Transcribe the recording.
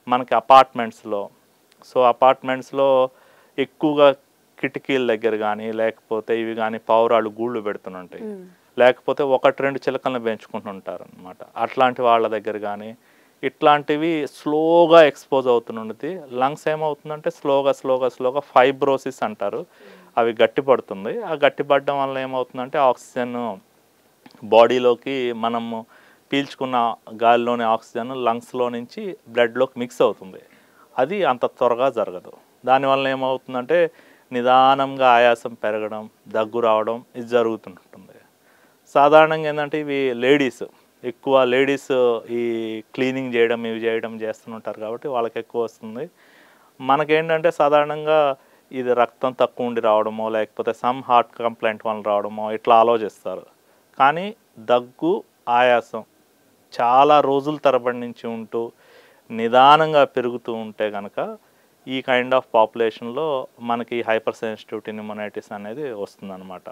మనకి అపార్ట్మెంట్స్లో. సో అపార్ట్మెంట్స్లో ఎక్కువగా కిటికీల దగ్గర కానీ లేకపోతే ఇవి కానీ పావురాలు గూళ్ళు పెడుతుంటాయి. లేకపోతే ఒకటి రెండు చిలకలను పెంచుకుంటుంటారు అనమాట. అట్లాంటి వాళ్ళ దగ్గర కానీ ఇట్లాంటివి స్లోగా ఎక్స్పోజ్ అవుతుంటుంది. లంగ్స్ ఏమవుతుందంటే స్లోగా ఫైబ్రోసిస్ అంటారు, అవి గట్టిపడుతుంది. ఆ గట్టిపడడం వల్ల ఏమవుతుందంటే ఆక్సిజన్ బాడీలోకి మనము పీల్చుకున్న గాలిలోని ఆక్సిజన్ లంగ్స్లో నుంచి బ్లడ్లోకి మిక్స్ అవుతుంది. అది అంత త్వరగా జరగదు. దానివల్ల ఏమవుతుందంటే నిదానంగా ఆయాసం పెరగడం, దగ్గు రావడం ఇది జరుగుతుంటుంది. సాధారణంగా ఏంటంటే ఇవి ఎక్కువ లేడీస్ ఈ క్లీనింగ్ చేయడం ఇవి చేయడం చేస్తుంటారు కాబట్టి వాళ్ళకి ఎక్కువ వస్తుంది. మనకేంటంటే సాధారణంగా ఇది రక్తం తక్కువ ఉండి రావడమో లేకపోతే సమ్ హార్ట్ కంప్లైంట్ వల్ల రావడమో ఇట్లా ఆలోచిస్తారు. కానీ దగ్గు, ఆయాసం చాలా రోజుల తరబడి నుంచి ఉంటూ నిదానంగా పెరుగుతూ ఉంటే కనుక ఈ కైండ్ ఆఫ్ పాపులేషన్లో మనకి హైపర్ సెన్సిటివిటీ న్యూమోనైటిస్ అనేది వస్తుందన్నమాట.